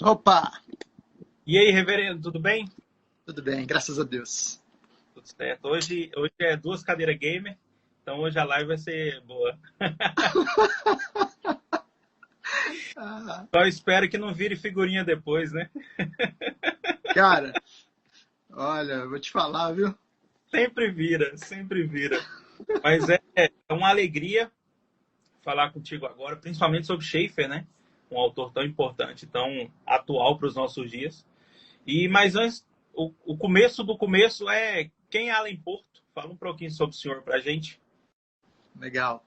Opa! E aí, reverendo, tudo bem? Tudo bem, graças a Deus. Tudo certo. Hoje é duas cadeiras gamer, então hoje a live vai ser boa. Ah, Só espero que não vire figurinha depois, né? cara, olha, vou te falar, viu? Sempre vira, sempre vira. Mas é uma alegria falar contigo agora, principalmente sobre Schaeffer, né? Um autor tão importante, tão atual para os nossos dias. Mas antes, o começo do começo é quem é Alan Porto? Fala um pouquinho sobre o senhor para a gente. Legal.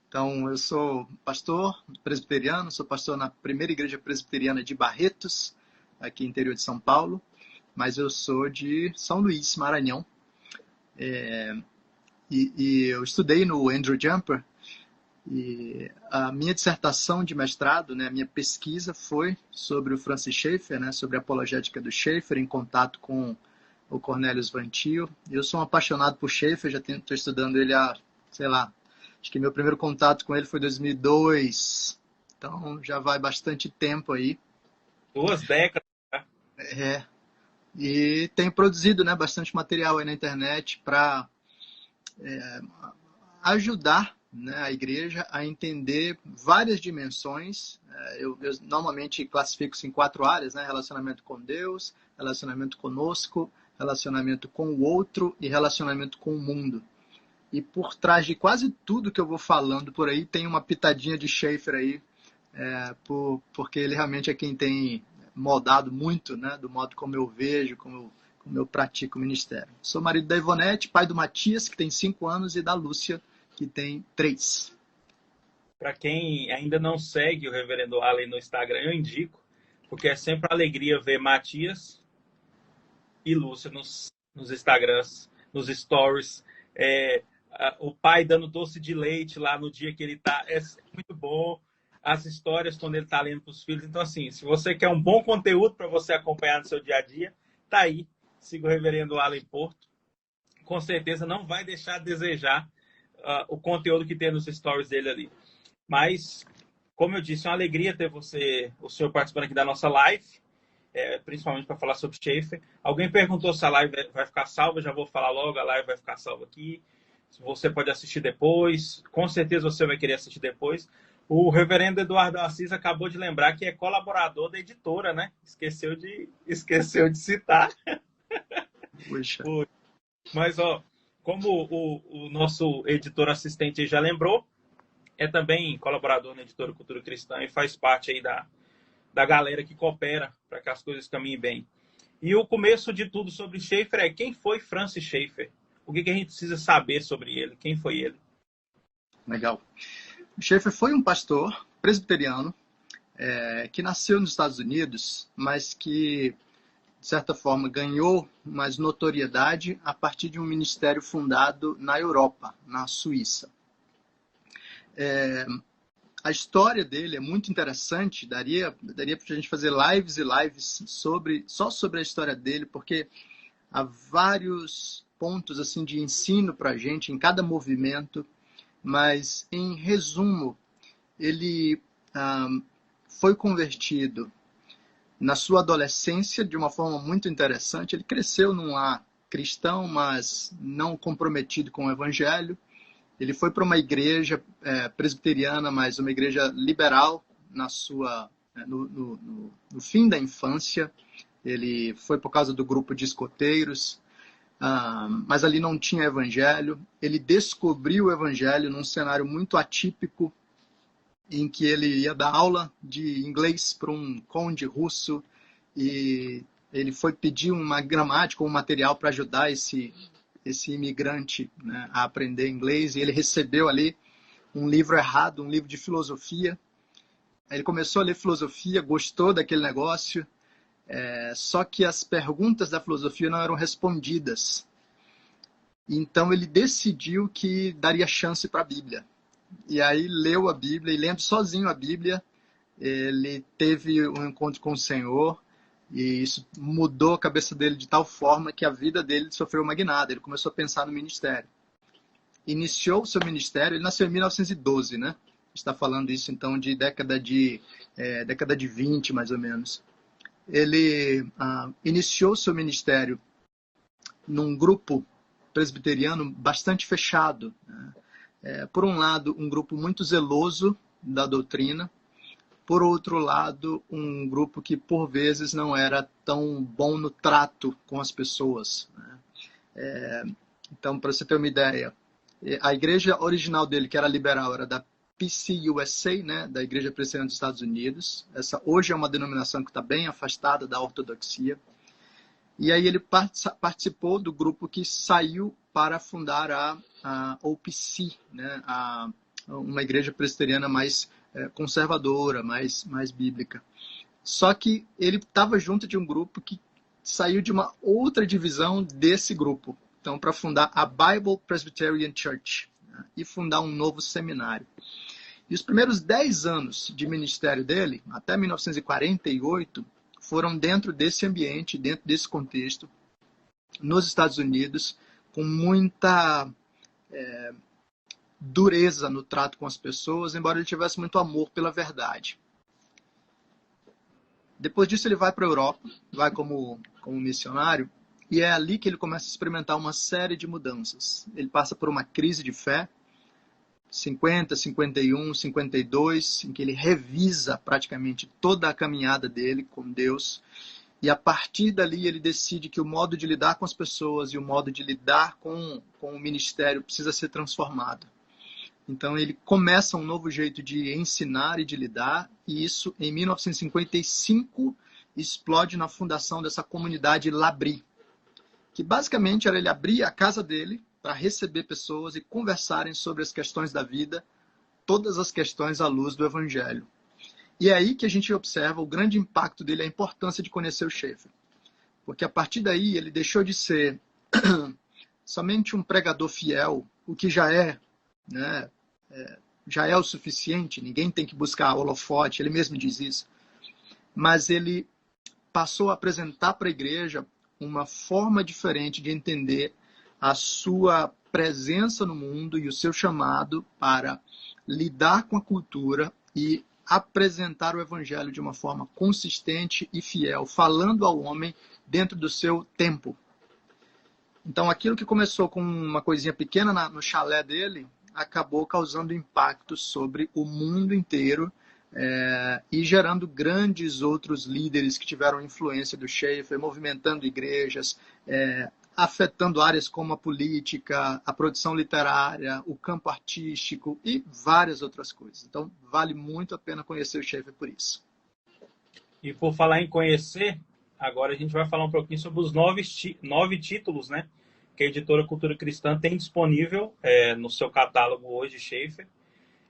Então, eu sou pastor presbiteriano, sou pastor na primeira igreja presbiteriana de Barretos, aqui no interior de São Paulo, mas eu sou de São Luís, Maranhão, e eu estudei no Andrew Jumper, e a minha dissertação de mestrado, né, a minha pesquisa foi sobre o Francis Schaeffer, né, sobre a apologética do Schaeffer, em contato com o Cornelius Van Til. Eu sou um apaixonado por Schaeffer, já estou estudando ele há, sei lá, acho que meu primeiro contato com ele foi em 2002, então já vai bastante tempo aí. Duas décadas, tá? É, e tenho produzido, né, bastante material aí na internet para ajudar, né, a igreja a entender várias dimensões. Eu normalmente classifico isso em quatro áreas, né? Relacionamento com Deus, relacionamento conosco, relacionamento com o outro e relacionamento com o mundo. E por trás de quase tudo que eu vou falando por aí, tem uma pitadinha de Schaeffer aí, porque ele realmente é quem tem moldado muito, né, do modo como eu vejo, como eu pratico o ministério. Sou marido da Ivonete, pai do Matias, que tem 5 anos, e da Lúcia, que tem 3. Para quem ainda não segue o Reverendo Allen no Instagram, eu indico, porque é sempre uma alegria ver Matias e Lúcia nos Instagrams, nos stories. O pai dando doce de leite lá no dia que ele tá. É muito bom. As histórias quando ele tá lendo para os filhos. Então, assim, se você quer um bom conteúdo para você acompanhar no seu dia a dia, tá aí. Siga o Reverendo Allen Porto. Com certeza não vai deixar a desejar o conteúdo que tem nos stories dele ali. Mas, como eu disse, é uma alegria ter o senhor participando aqui da nossa live, principalmente para falar sobre Schaeffer. Alguém perguntou se a live vai ficar salva, já vou falar logo, a live vai ficar salva aqui. Você pode assistir depois, com certeza você vai querer assistir depois. O reverendo Eduardo Assis acabou de lembrar que é colaborador da editora, né? Esqueceu de citar. Puxa. Mas, ó, como o nosso editor assistente já lembrou, é também colaborador na Editora Cultura Cristã e faz parte aí da galera que coopera para que as coisas caminhem bem. E o começo de tudo sobre Schaeffer é quem foi Francis Schaeffer? O que a gente precisa saber sobre ele? Quem foi ele? Legal. O Schaeffer foi um pastor presbiteriano que nasceu nos Estados Unidos, mas que, de certa forma, ganhou mais notoriedade a partir de um ministério fundado na Europa, na Suíça. A história dele é muito interessante, daria para a gente fazer lives e lives só sobre a história dele, porque há vários pontos assim de ensino para a gente em cada movimento, mas em resumo, ele foi convertido na sua adolescência de uma forma muito interessante. Ele cresceu num lar cristão, mas não comprometido com o evangelho. Ele foi para uma igreja presbiteriana, mas uma igreja liberal no fim da infância. Ele foi por causa do grupo de escoteiros, mas ali não tinha evangelho. Ele descobriu o evangelho num cenário muito atípico, em que ele ia dar aula de inglês para um conde russo e ele foi pedir uma gramática, um material para ajudar esse imigrante, né, a aprender inglês, e ele recebeu ali um livro errado, um livro de filosofia. Ele começou a ler filosofia, gostou daquele negócio, só que as perguntas da filosofia não eram respondidas. Então ele decidiu que daria chance para a Bíblia. E aí leu a Bíblia, e lendo sozinho a Bíblia, ele teve um encontro com o Senhor, e isso mudou a cabeça dele de tal forma que a vida dele sofreu uma guinada. Ele começou a pensar no ministério. Iniciou o seu ministério, ele nasceu em 1912, né? Está falando isso então de década de 20, mais ou menos. ele iniciou seu ministério num grupo presbiteriano bastante fechado, né? Por um lado, um grupo muito zeloso da doutrina, por outro lado, um grupo que por vezes não era tão bom no trato com as pessoas, né? Então, para você ter uma ideia, a igreja original dele, que era liberal, era da PCUSA, né, da Igreja Presbiteriana dos Estados Unidos. Essa hoje é uma denominação que está bem afastada da ortodoxia. E aí ele participou do grupo que saiu para fundar a OPC, né, uma igreja presbiteriana mais conservadora, mais bíblica. Só que ele estava junto de um grupo que saiu de uma outra divisão desse grupo. Então, para fundar a Bible Presbyterian Church, né, e fundar um novo seminário. E os primeiros 10 anos de ministério dele, até 1948, foram dentro desse ambiente, dentro desse contexto, nos Estados Unidos, com muita dureza no trato com as pessoas, embora ele tivesse muito amor pela verdade. Depois disso ele vai para a Europa, vai como missionário, e é ali que ele começa a experimentar uma série de mudanças. Ele passa por uma crise de fé, 50, 51, 52, em que ele revisa praticamente toda a caminhada dele com Deus. E a partir dali ele decide que o modo de lidar com as pessoas e o modo de lidar com o ministério precisa ser transformado. Então ele começa um novo jeito de ensinar e de lidar, e isso em 1955 explode na fundação dessa comunidade Labri, que basicamente era ele abrir a casa dele para receber pessoas e conversarem sobre as questões da vida, todas as questões à luz do Evangelho. E é aí que a gente observa o grande impacto dele, a importância de conhecer o Schaeffer. Porque a partir daí ele deixou de ser somente um pregador fiel, o que já é, né, já é o suficiente, ninguém tem que buscar holofote, ele mesmo diz isso. Mas ele passou a apresentar para a igreja uma forma diferente de entender a sua presença no mundo e o seu chamado para lidar com a cultura e apresentar o evangelho de uma forma consistente e fiel, falando ao homem dentro do seu tempo. Então, aquilo que começou com uma coisinha pequena no chalé dele, acabou causando impacto sobre o mundo inteiro, e gerando grandes outros líderes que tiveram influência do Schaeffer, movimentando igrejas, afetando áreas como a política, a produção literária, o campo artístico e várias outras coisas. Então, vale muito a pena conhecer o Schaeffer por isso. E por falar em conhecer, agora a gente vai falar um pouquinho sobre os 9 títulos, né, que a editora Cultura Cristã tem disponível no seu catálogo hoje, Schaeffer.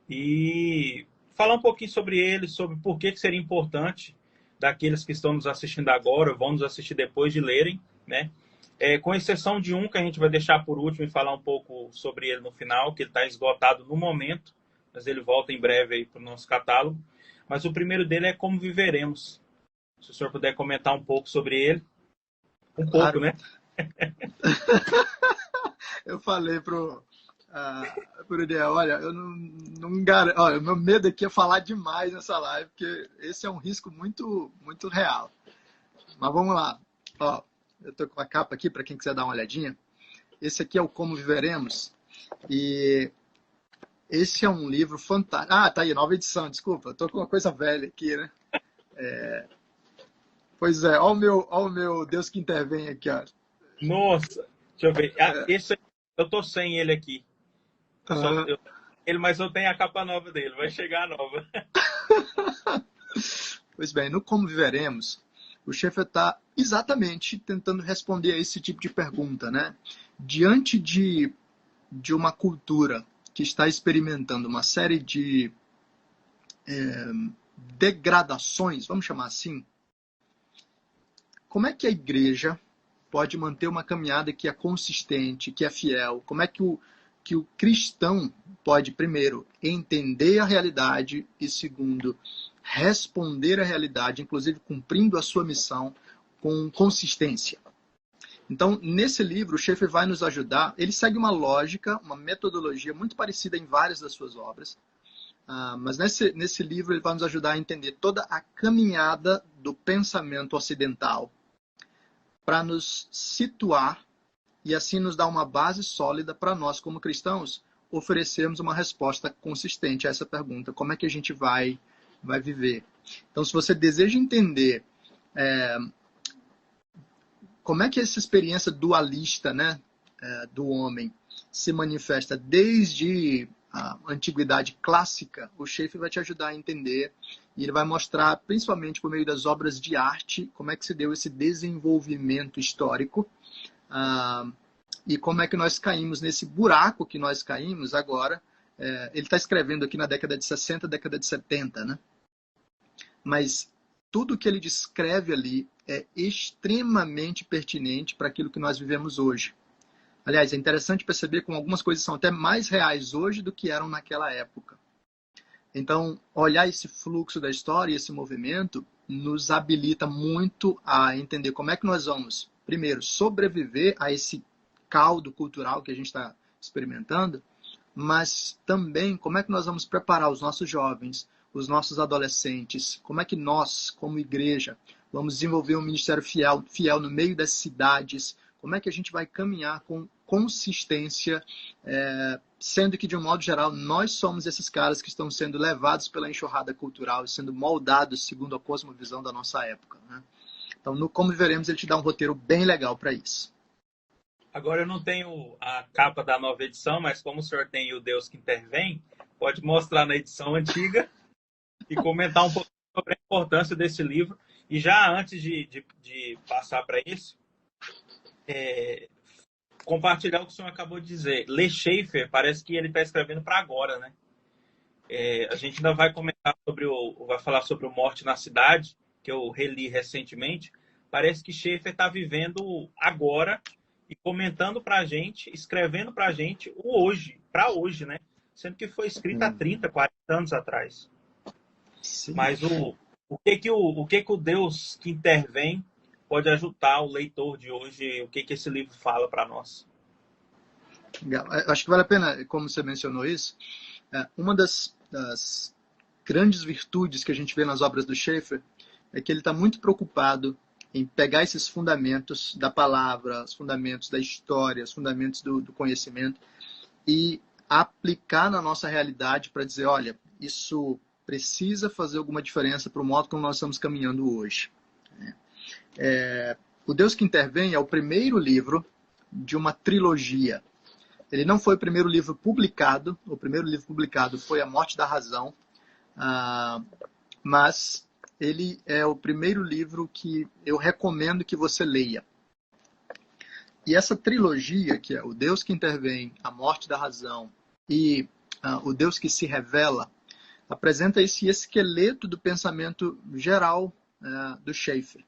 E falar um pouquinho sobre ele, sobre por que seria importante daqueles que estão nos assistindo agora, vão nos assistir depois de lerem, né? Com exceção de um que a gente vai deixar por último e falar um pouco sobre ele no final, que ele está esgotado no momento, mas ele volta em breve aí para o nosso catálogo. Mas o primeiro dele é Como Viveremos. Se o senhor puder comentar um pouco sobre ele. Claro. Pouco, né? Eu falei pro Ideal, olha, eu não garanto, olha, o meu medo aqui é falar demais nessa live, porque esse é um risco muito, muito real. Mas vamos lá. Ó, eu tô com a capa aqui para quem quiser dar uma olhadinha. Esse aqui é o Como Viveremos. E esse é um livro fantástico. Ah, tá aí, nova edição, desculpa. Eu tô com uma coisa velha aqui, né? Pois é, ó o meu Deus que intervém aqui, ó. Nossa, deixa eu ver. Esse eu tô sem ele aqui. Mas eu tenho a capa nova dele, vai chegar a nova. Pois bem, no Como Viveremos, o Schaeffer está exatamente tentando responder a esse tipo de pergunta, né? Diante de uma cultura que está experimentando uma série de degradações, vamos chamar assim, como é que a igreja pode manter uma caminhada que é consistente, que é fiel? Como é que o cristão pode, primeiro, entender a realidade e, segundo, responder à realidade, inclusive cumprindo a sua missão com consistência? Então, nesse livro, o Schaeffer vai nos ajudar. Ele segue uma lógica, uma metodologia muito parecida em várias das suas obras, Mas nesse livro ele vai nos ajudar a entender toda a caminhada do pensamento ocidental para nos situar e assim nos dar uma base sólida para nós, como cristãos, oferecermos uma resposta consistente a essa pergunta: como é que a gente vai viver? Então, se você deseja entender como é que essa experiência dualista, né, do homem se manifesta desde a antiguidade clássica, o Schaeffer vai te ajudar a entender, e ele vai mostrar, principalmente por meio das obras de arte, como é que se deu esse desenvolvimento histórico, e como é que nós caímos nesse buraco que nós caímos agora. Ele está escrevendo aqui na década de 60, década de 70, né? Mas tudo que ele descreve ali é extremamente pertinente para aquilo que nós vivemos hoje. Aliás, é interessante perceber como algumas coisas são até mais reais hoje do que eram naquela época. Então, olhar esse fluxo da história e esse movimento nos habilita muito a entender como é que nós vamos, primeiro, sobreviver a esse caldo cultural que a gente está experimentando, mas também como é que nós vamos preparar os nossos jovens, os nossos adolescentes, como é que nós, como igreja, vamos desenvolver um ministério fiel no meio das cidades, como é que a gente vai caminhar com consistência, sendo que, de um modo geral, nós somos esses caras que estão sendo levados pela enxurrada cultural e sendo moldados segundo a cosmovisão da nossa época, né? Então, no Como Veremos, ele te dá um roteiro bem legal para isso. Agora, eu não tenho a capa da nova edição, mas como o senhor tem o Deus que Intervém, pode mostrar na edição antiga e comentar um pouco sobre a importância desse livro. E já antes de passar para isso, compartilhar o que o senhor acabou de dizer. Ler Schaeffer, parece que ele está escrevendo para agora, né? A gente ainda vai comentar vai falar sobre o Morte na Cidade, que eu reli recentemente. Parece que Schaeffer está vivendo agora e comentando para a gente, escrevendo para a gente o hoje, para hoje, né? Sendo que foi escrito há 30, 40 anos atrás. Sim. Mas o que o Deus que Intervém pode ajudar o leitor de hoje? O que esse livro fala para nós? Legal. Acho que vale a pena, como você mencionou isso, uma das grandes virtudes que a gente vê nas obras do Schaeffer é que ele está muito preocupado em pegar esses fundamentos da palavra, os fundamentos da história, os fundamentos do conhecimento e aplicar na nossa realidade para dizer, olha, isso precisa fazer alguma diferença para o modo como nós estamos caminhando hoje. O Deus que Intervém é o primeiro livro de uma trilogia. Ele não foi o primeiro livro publicado. O primeiro livro publicado foi A Morte da Razão. Mas ele é o primeiro livro que eu recomendo que você leia. E essa trilogia, que é O Deus que Intervém, A Morte da Razão e O Deus que se Revela, apresenta esse esqueleto do pensamento geral do Schaeffer.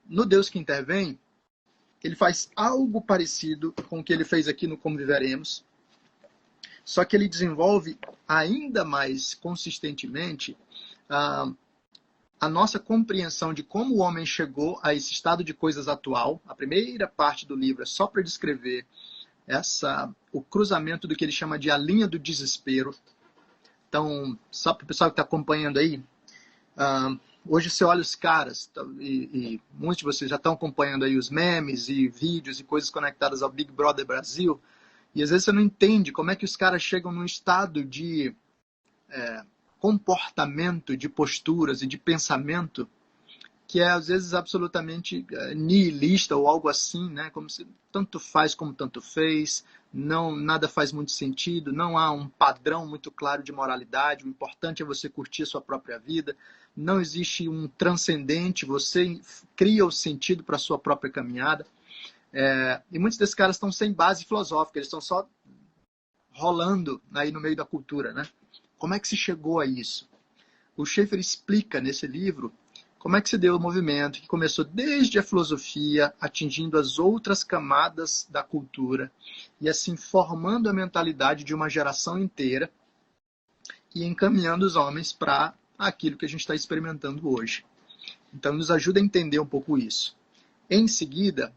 No Deus que Intervém, ele faz algo parecido com o que ele fez aqui no Como Viveremos, só que ele desenvolve ainda mais consistentemente a nossa compreensão de como o homem chegou a esse estado de coisas atual. A primeira parte do livro é só para descrever o cruzamento do que ele chama de a linha do desespero. Então, só para o pessoal que está acompanhando aí, hoje você olha os caras, e muitos de vocês já estão acompanhando aí os memes e vídeos e coisas conectadas ao Big Brother Brasil, e às vezes você não entende como é que os caras chegam num estado de comportamento, de posturas e de pensamento que é às vezes absolutamente nihilista ou algo assim, né? Como se tanto faz como tanto fez, nada faz muito sentido, não há um padrão muito claro de moralidade, o importante é você curtir a sua própria vida, não existe um transcendente, você cria o sentido para a sua própria caminhada. E muitos desses caras estão sem base filosófica, eles estão só rolando aí no meio da cultura, né? Como é que se chegou a isso? O Schaeffer explica nesse livro como é que se deu o movimento que começou desde a filosofia, atingindo as outras camadas da cultura e assim formando a mentalidade de uma geração inteira e encaminhando os homens para aquilo que a gente está experimentando hoje. Então, nos ajuda a entender um pouco isso. Em seguida,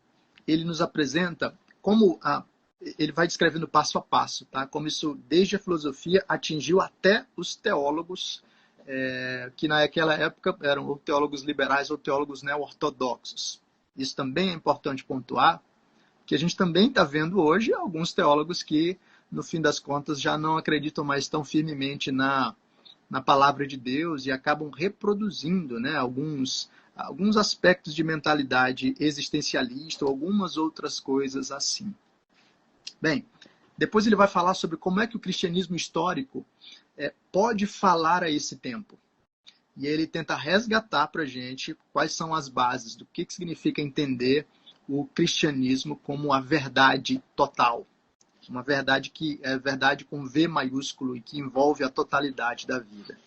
ele nos apresenta como ele vai descrevendo passo a passo, tá? Como isso, desde a filosofia, atingiu até os teólogos, que naquela época eram ou teólogos liberais ou teólogos neo-ortodoxos. Isso também é importante pontuar, que a gente também está vendo hoje alguns teólogos que, no fim das contas, já não acreditam mais tão firmemente na palavra de Deus e acabam reproduzindo, né, alguns aspectos de mentalidade existencialista ou algumas outras coisas assim. Bem, depois ele vai falar sobre como é que o cristianismo histórico pode falar a esse tempo. E ele tenta resgatar para a gente quais são as bases do que significa entender o cristianismo como a verdade total. Uma verdade que é verdade com V maiúsculo e que envolve a totalidade da vida.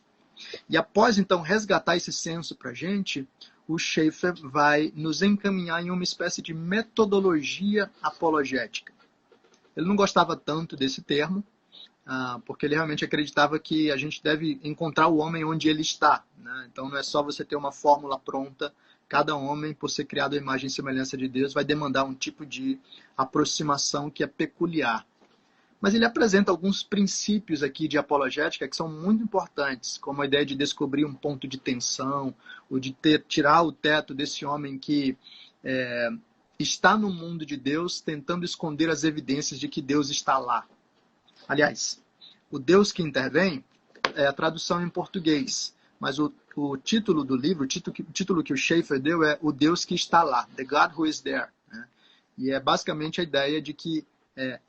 E após, então, resgatar esse senso para a gente, o Schaeffer vai nos encaminhar em uma espécie de metodologia apologética. Ele não gostava tanto desse termo, porque ele realmente acreditava que a gente deve encontrar o homem onde ele está, né? Então não é só você ter uma fórmula pronta. Cada homem, por ser criado à imagem e semelhança de Deus, vai demandar um tipo de aproximação que é peculiar. Mas ele apresenta alguns princípios aqui de apologética que são muito importantes, como a ideia de descobrir um ponto de tensão, ou de tirar o teto desse homem que está no mundo de Deus, tentando esconder as evidências de que Deus está lá. Aliás, o Deus que intervém é a tradução em português, mas o título do livro, o título que o Schaeffer deu é O Deus que está lá, The God Who is There, né? E é basicamente a ideia de que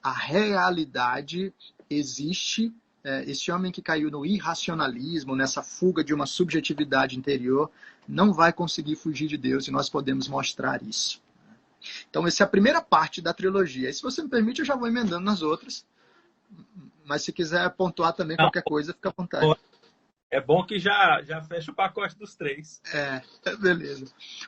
a realidade existe, esse homem que caiu no irracionalismo, nessa fuga de uma subjetividade interior, não vai conseguir fugir de Deus e nós podemos mostrar isso. Então, essa é a primeira parte da trilogia. E se você me permite, eu já vou emendando nas outras. Mas se quiser pontuar também qualquer coisa, fica à vontade. É bom que já fecha o pacote dos 3. Beleza.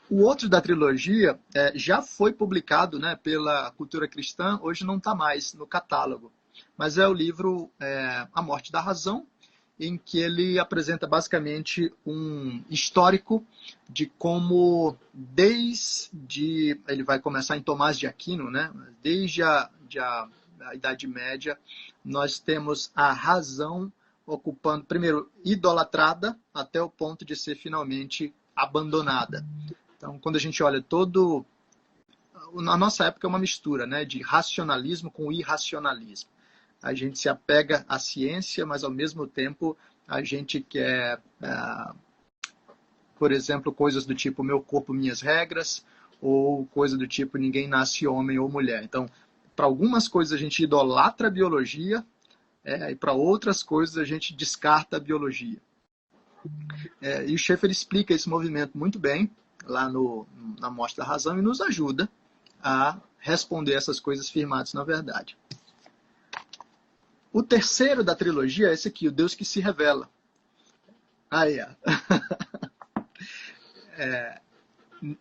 O outro da trilogia já foi publicado, né, pela Cultura Cristã, hoje não está mais no catálogo. Mas é o livro A Morte da Razão, em que ele apresenta basicamente um histórico de como, ele vai começar em Tomás de Aquino, né, desde a Idade Média, nós temos a razão ocupando, primeiro, idolatrada, até o ponto de ser finalmente abandonada. Então, quando a gente olha na nossa época é uma mistura, né, de racionalismo com irracionalismo. A gente se apega à ciência, mas ao mesmo tempo a gente quer, por exemplo, coisas do tipo meu corpo, minhas regras, ou coisa do tipo ninguém nasce homem ou mulher. Então, para algumas coisas a gente idolatra a biologia, e para outras coisas a gente descarta a biologia. E o Schaeffer explica esse movimento muito bem lá na Morte da Razão e nos ajuda a responder essas coisas firmadas na verdade. O terceiro da trilogia é esse aqui, o Deus que se revela.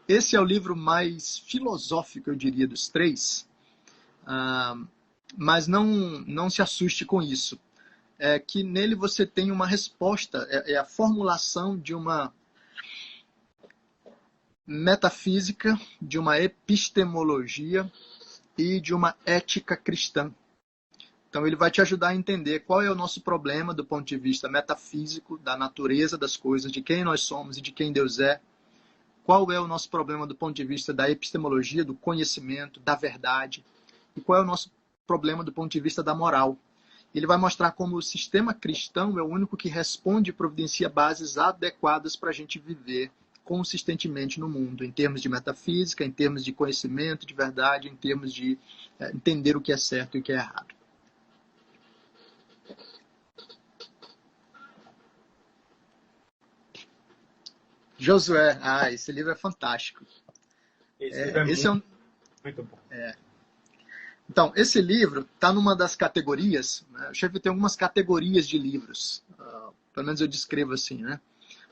Esse é o livro mais filosófico, eu diria, dos 3. Mas não se assuste com isso. Que nele você tem uma resposta, a formulação de uma metafísica, de uma epistemologia e de uma ética cristã. Então ele vai te ajudar a entender qual é o nosso problema do ponto de vista metafísico, da natureza das coisas, de quem nós somos e de quem Deus é. Qual é o nosso problema do ponto de vista da epistemologia, do conhecimento, da verdade. E qual é o nosso problema do ponto de vista da moral. Ele vai mostrar como o sistema cristão é o único que responde e providencia bases adequadas para a gente viver consistentemente no mundo, em termos de metafísica, em termos de conhecimento, de verdade, em termos de entender o que é certo e o que é errado. Josué, esse livro é fantástico. Esse é muito bom. Então, esse livro está numa das categorias, né? O Schaeffer tem algumas categorias de livros, pelo menos eu descrevo assim, né?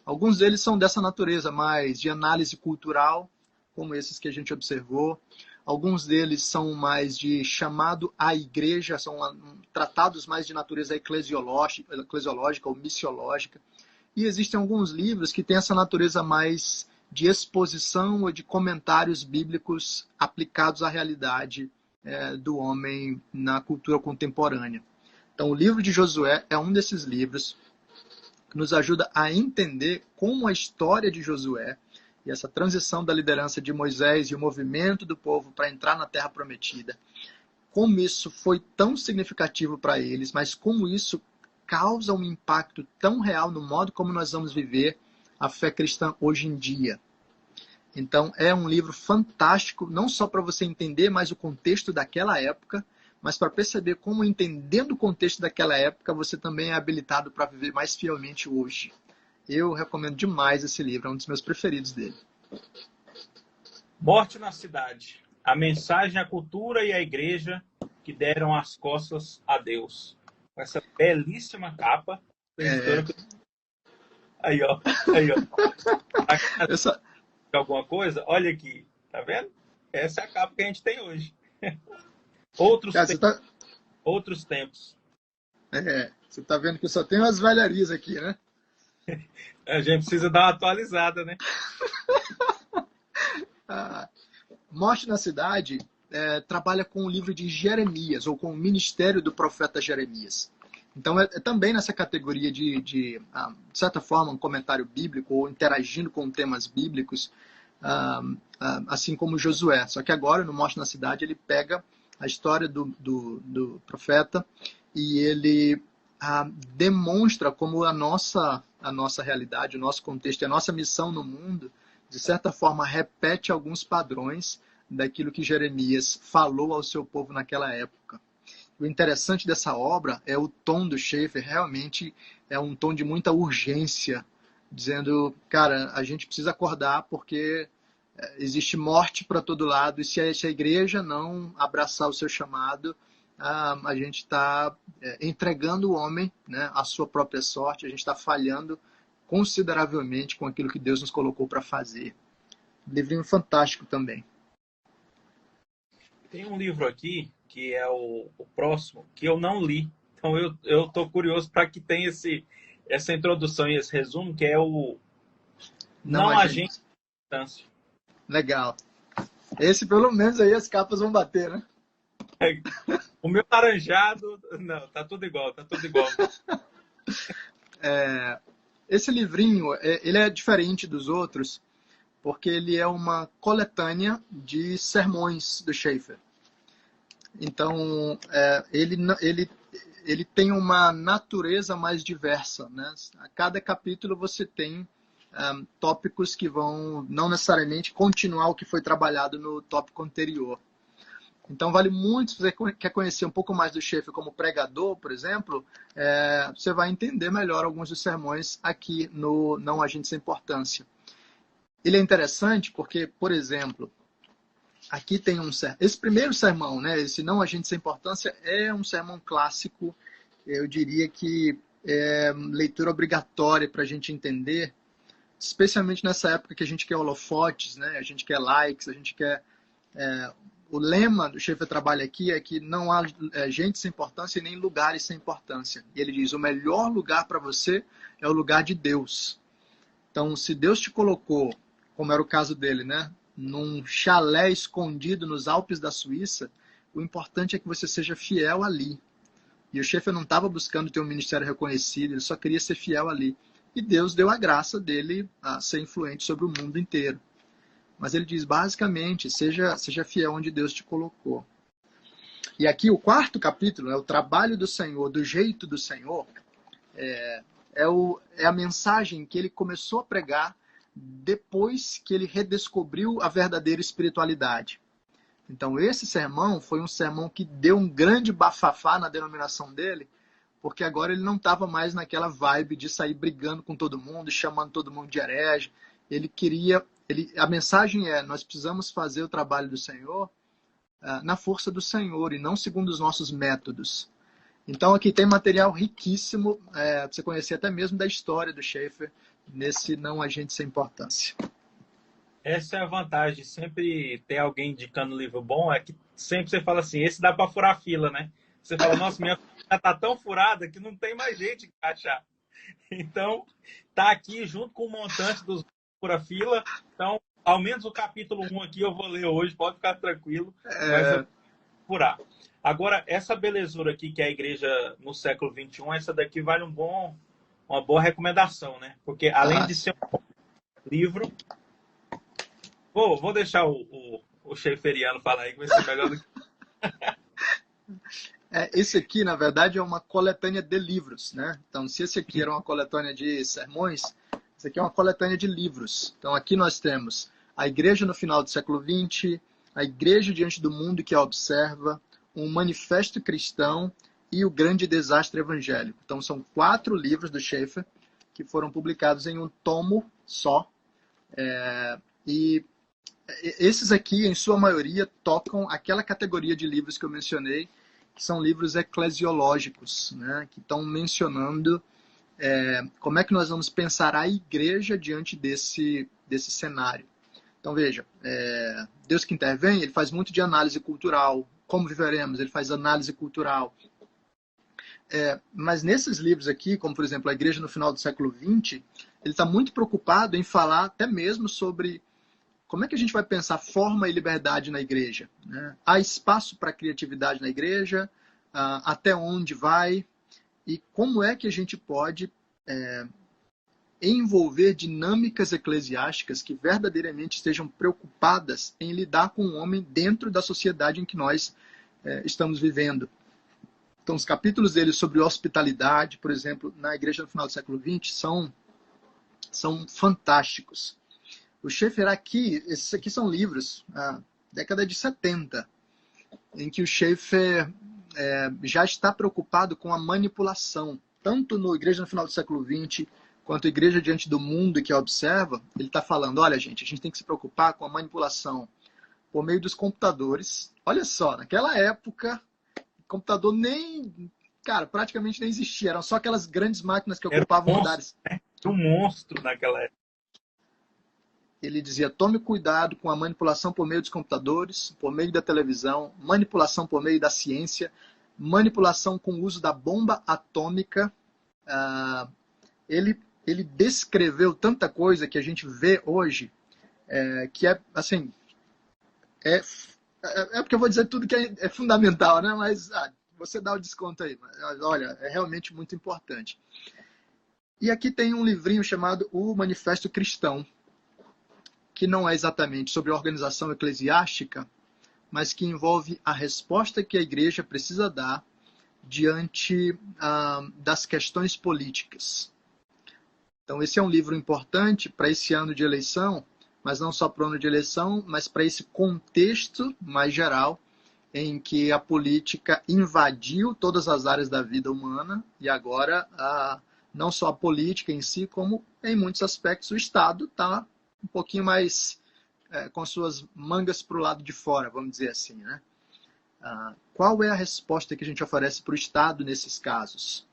Alguns deles são dessa natureza, mais de análise cultural, como esses que a gente observou. Alguns deles são mais de chamado à igreja, são tratados mais de natureza eclesiológica ou missiológica. E existem alguns livros que têm essa natureza mais de exposição ou de comentários bíblicos aplicados à realidade do homem na cultura contemporânea. Então, o livro de Josué é um desses livros que nos ajuda a entender como a história de Josué e essa transição da liderança de Moisés e o movimento do povo para entrar na Terra Prometida, como isso foi tão significativo para eles, mas como isso causa um impacto tão real no modo como nós vamos viver a fé cristã hoje em dia. Então, é um livro fantástico, não só para você entender mais o contexto daquela época, mas para perceber como, entendendo o contexto daquela época, você também é habilitado para viver mais fielmente hoje. Eu recomendo demais esse livro, é um dos meus preferidos dele. Morte na Cidade. A mensagem, a cultura e a igreja que deram as costas a Deus. Com essa belíssima capa. Aí, ó. Aí, ó. Essa... Alguma coisa? Olha aqui. Tá vendo? Essa é a capa que a gente tem hoje. Outros tempos. Você tá vendo que só tem umas velharias aqui, né? A gente precisa dar uma atualizada, né? Morte na Cidade trabalha com o livro de Jeremias, ou com o ministério do profeta Jeremias. Então, é também nessa categoria de certa forma, um comentário bíblico, ou interagindo com temas bíblicos, assim como Josué. Só que agora, no Morte na Cidade, ele pega a história do profeta e ele demonstra como a nossa realidade, o nosso contexto, a nossa missão no mundo, de certa forma, repete alguns padrões daquilo que Jeremias falou ao seu povo naquela época. O interessante dessa obra é o tom do Schaeffer, realmente é um tom de muita urgência, dizendo, cara, a gente precisa acordar porque existe morte para todo lado, e se a igreja não abraçar o seu chamado, a gente está entregando o homem, né, à sua própria sorte, a gente está falhando consideravelmente com aquilo que Deus nos colocou para fazer. Livrinho fantástico também. Tem um livro aqui, que é o próximo, que eu não li. Então eu estou curioso para que tenha essa introdução e esse resumo, que é o Não Agente de Importância. Legal. Esse, pelo menos, aí as capas vão bater, né? O meu laranjado... Não, tá tudo igual, tá tudo igual. Esse livrinho, ele é diferente dos outros, porque ele é uma coletânea de sermões do Schaeffer. Então, ele tem uma natureza mais diversa, né? A cada capítulo você tem tópicos que vão não necessariamente continuar o que foi trabalhado no tópico anterior. Então, vale muito, se você quer conhecer um pouco mais do Schaeffer como pregador, por exemplo, você vai entender melhor alguns dos sermões aqui no Não Agente Sem Importância. Ele é interessante porque, por exemplo, aqui tem esse primeiro sermão, né, esse Não Agente Sem Importância, é um sermão clássico, eu diria que é leitura obrigatória para a gente entender, especialmente nessa época que a gente quer holofotes, né, a gente quer likes, a gente quer... O lema do Schaeffer trabalho aqui é que não há gente sem importância e nem lugares sem importância. E ele diz, o melhor lugar para você é o lugar de Deus. Então, se Deus te colocou, como era o caso dele, né, num chalé escondido nos Alpes da Suíça, o importante é que você seja fiel ali. E o Schaeffer não estava buscando ter um ministério reconhecido, ele só queria ser fiel ali. E Deus deu a graça dele a ser influente sobre o mundo inteiro. Mas ele diz, basicamente, seja fiel onde Deus te colocou. E aqui o quarto capítulo, o trabalho do Senhor, do jeito do Senhor, é a mensagem que ele começou a pregar depois que ele redescobriu a verdadeira espiritualidade. Então, esse sermão foi um sermão que deu um grande bafafá na denominação dele, porque agora ele não estava mais naquela vibe de sair brigando com todo mundo, chamando todo mundo de herege. Ele queria... a mensagem é, nós precisamos fazer o trabalho do Senhor na força do Senhor e não segundo os nossos métodos. Então aqui tem material riquíssimo para você conhecer até mesmo da história do Schaeffer nesse Não Agente Sem Importância. Essa é a vantagem de sempre ter alguém indicando livro bom, é que sempre você fala assim, esse dá para furar fila, né? Você fala, nossa, minha fila tá tão furada que não tem mais gente que achar. Então, tá aqui junto com o montante dos fura-fila. Então, ao menos o capítulo 1 aqui eu vou ler hoje, pode ficar tranquilo. procurar. Agora, essa belezura aqui, que é a igreja no século XXI, essa daqui vale uma boa recomendação, né? Porque além de ser um livro... Vou deixar o Schaefferiano falar aí, que vai ser melhor do que... Esse aqui, na verdade, é uma coletânea de livros, né? Então, se esse aqui era uma coletânea de sermões, esse aqui é uma coletânea de livros. Então, aqui nós temos a Igreja no Final do Século XX, a Igreja Diante do Mundo que a Observa, um Manifesto Cristão e o Grande Desastre Evangélico. Então, são 4 livros do Schaeffer que foram publicados em um tomo só. E esses aqui, em sua maioria, tocam aquela categoria de livros que eu mencionei, que são livros eclesiológicos, né? Que estão mencionando como é que nós vamos pensar a igreja diante desse cenário. Então, veja, Deus que intervém, ele faz muito de análise cultural. Como viveremos? Ele faz análise cultural. Mas nesses livros aqui, como, por exemplo, a Igreja no Final do Século XX, ele está muito preocupado em falar até mesmo sobre como é que a gente vai pensar forma e liberdade na igreja, né? Há espaço para criatividade na igreja? Até onde vai? E como é que a gente pode envolver dinâmicas eclesiásticas que verdadeiramente estejam preocupadas em lidar com o homem dentro da sociedade em que nós estamos vivendo? Então, os capítulos dele sobre hospitalidade, por exemplo, na igreja no final do século XX, são fantásticos. O Schaeffer aqui, esses aqui são livros, década de 70, em que o Schaeffer já está preocupado com a manipulação, tanto no Igreja no Final do século XX, quanto a Igreja Diante do Mundo que a Observa. Ele está falando, olha gente, a gente tem que se preocupar com a manipulação por meio dos computadores. Olha só, naquela época, o computador praticamente nem existia, eram só aquelas grandes máquinas que ocupavam andares. Um monstro naquela época. Ele dizia, tome cuidado com a manipulação por meio dos computadores, por meio da televisão, manipulação por meio da ciência, manipulação com o uso da bomba atômica. Ele descreveu tanta coisa que a gente vê hoje, que assim, porque eu vou dizer tudo que é fundamental, né? Mas você dá o desconto aí. Olha, é realmente muito importante. E aqui tem um livrinho chamado O Manifesto Cristão, que não é exatamente sobre a organização eclesiástica, mas que envolve a resposta que a igreja precisa dar diante das questões políticas. Então, esse é um livro importante para esse ano de eleição, mas não só para o ano de eleição, mas para esse contexto mais geral, em que a política invadiu todas as áreas da vida humana, e agora, não só a política em si, como em muitos aspectos o Estado está um pouquinho mais com suas mangas para o lado de fora, vamos dizer assim, né? Qual é a resposta que a gente oferece para o Estado nesses casos?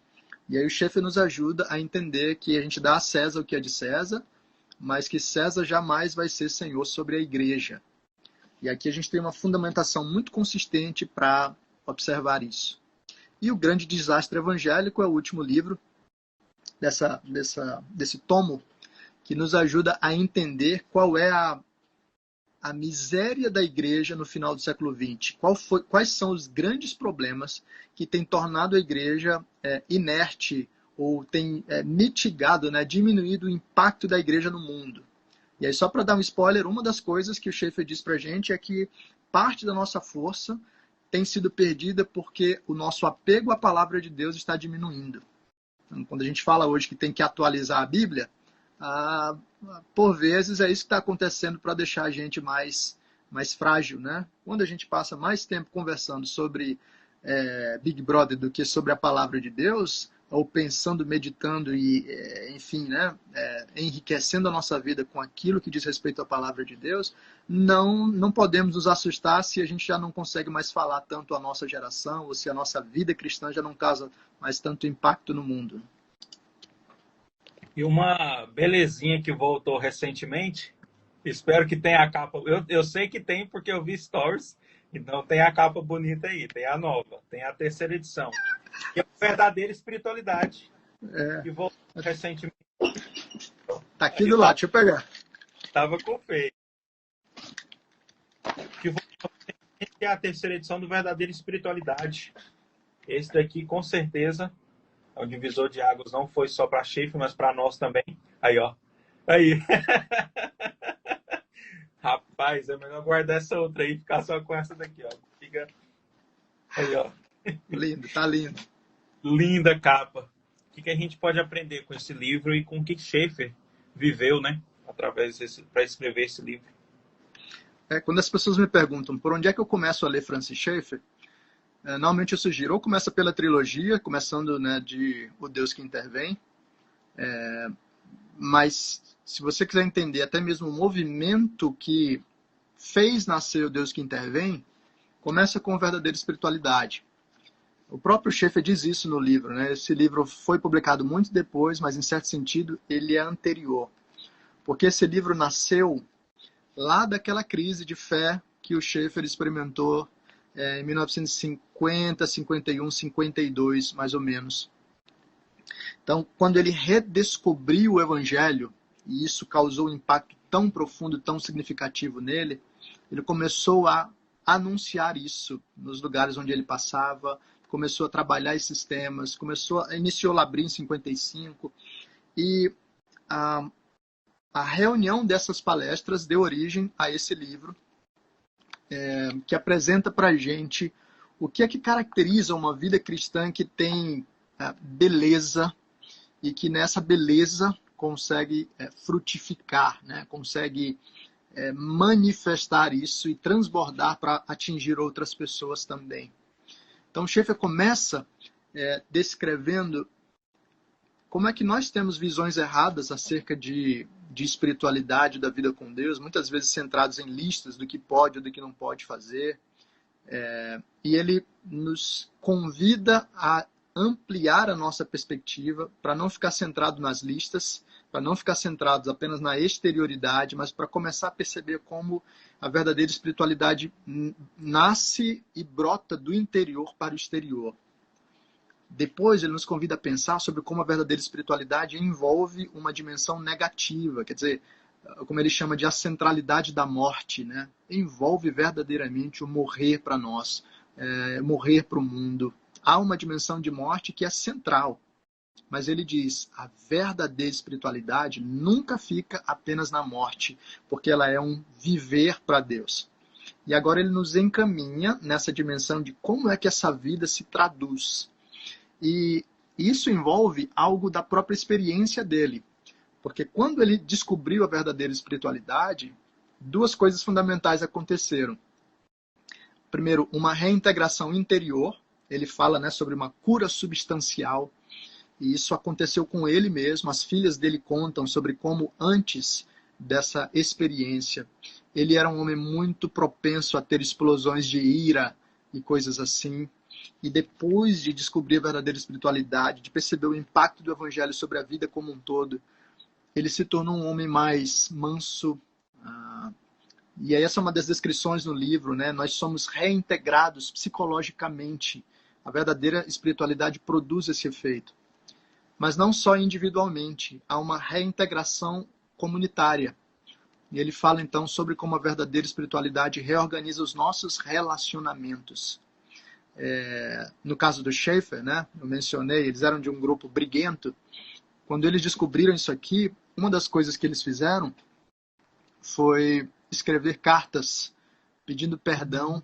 E aí o Schaeffer nos ajuda a entender que a gente dá a César o que é de César, mas que César jamais vai ser senhor sobre a igreja. E aqui a gente tem uma fundamentação muito consistente para observar isso. E o Grande Desastre Evangélico é o último livro desse tomo, que nos ajuda a entender qual é a miséria da igreja no final do século XX. Quais são os grandes problemas que têm tornado a igreja inerte ou têm mitigado, né, diminuído o impacto da igreja no mundo. E aí, só para dar um spoiler, uma das coisas que o Schaeffer diz para a gente é que parte da nossa força tem sido perdida porque o nosso apego à palavra de Deus está diminuindo. Então, quando a gente fala hoje que tem que atualizar a Bíblia, por vezes é isso que está acontecendo para deixar a gente mais frágil, né? Quando a gente passa mais tempo conversando sobre Big Brother do que sobre a palavra de Deus, ou pensando, meditando e, enfim, né, enriquecendo a nossa vida com aquilo que diz respeito à palavra de Deus, não podemos nos assustar se a gente já não consegue mais falar tanto a nossa geração, ou se a nossa vida cristã já não causa mais tanto impacto no mundo. E uma belezinha que voltou recentemente, espero que tenha a capa. Eu sei que tem porque eu vi stories, então tem a capa bonita aí, tem a nova, tem a terceira edição. E a verdadeira espiritualidade. Que voltou recentemente. Tá aqui do lado, deixa eu pegar. Tava com feio. Que voltou recentemente, é a terceira edição do Verdadeira Espiritualidade. Esse daqui, com certeza, é um divisor de águas. Não foi só para Schaefer, mas para nós também. Aí, ó. Aí. Rapaz, é melhor guardar essa outra aí e ficar só com essa daqui, ó. Fica... Aí, ó. Lindo, tá lindo. Linda capa. O que a gente pode aprender com esse livro e com o que Schaefer viveu, né? Para escrever esse livro. Quando as pessoas me perguntam por onde é que eu começo a ler Francis Schaeffer, normalmente eu sugiro, ou começa pela trilogia, começando, né, de O Deus que Intervém, mas se você quiser entender até mesmo o movimento que fez nascer O Deus que Intervém, começa com a verdadeira espiritualidade. O próprio Schaeffer diz isso no livro, né? Esse livro foi publicado muito depois, mas em certo sentido ele é anterior. Porque esse livro nasceu lá daquela crise de fé que o Schaeffer experimentou em 1950, 51, 52, mais ou menos. Então, quando ele redescobriu o Evangelho, e isso causou um impacto tão profundo, tão significativo nele, ele começou a anunciar isso nos lugares onde ele passava, começou a trabalhar esses temas, iniciou o Labri em 55, e a reunião dessas palestras deu origem a esse livro, que apresenta para a gente o que é que caracteriza uma vida cristã que tem beleza e que nessa beleza consegue frutificar, né? Consegue manifestar isso e transbordar para atingir outras pessoas também. Então, Schaeffer começa descrevendo como é que nós temos visões erradas acerca de espiritualidade, da vida com Deus, muitas vezes centrados em listas do que pode ou do que não pode fazer. E ele nos convida a ampliar a nossa perspectiva para não ficar centrado nas listas, para não ficar centrados apenas na exterioridade, mas para começar a perceber como a verdadeira espiritualidade nasce e brota do interior para o exterior. Depois ele nos convida a pensar sobre como a verdadeira espiritualidade envolve uma dimensão negativa, quer dizer, como ele chama de a centralidade da morte, né? Envolve verdadeiramente o morrer para nós, morrer para o mundo. Há uma dimensão de morte que é central, mas ele diz, a verdadeira espiritualidade nunca fica apenas na morte, porque ela é um viver para Deus. E agora ele nos encaminha nessa dimensão de como é que essa vida se traduz. E isso envolve algo da própria experiência dele. Porque quando ele descobriu a verdadeira espiritualidade, duas coisas fundamentais aconteceram. Primeiro, uma reintegração interior. Ele fala, né, sobre uma cura substancial. E isso aconteceu com ele mesmo. As filhas dele contam sobre como antes dessa experiência, ele era um homem muito propenso a ter explosões de ira e coisas assim. E depois de descobrir a verdadeira espiritualidade, de perceber o impacto do evangelho sobre a vida como um todo, ele se tornou um homem mais manso. E aí essa é uma das descrições no livro, né? Nós somos reintegrados psicologicamente. A verdadeira espiritualidade produz esse efeito. Mas não só individualmente, há uma reintegração comunitária. E ele fala então sobre como a verdadeira espiritualidade reorganiza os nossos relacionamentos. No caso do Schaeffer, né, eu mencionei, eles eram de um grupo briguento. Quando eles descobriram isso aqui, uma das coisas que eles fizeram foi escrever cartas pedindo perdão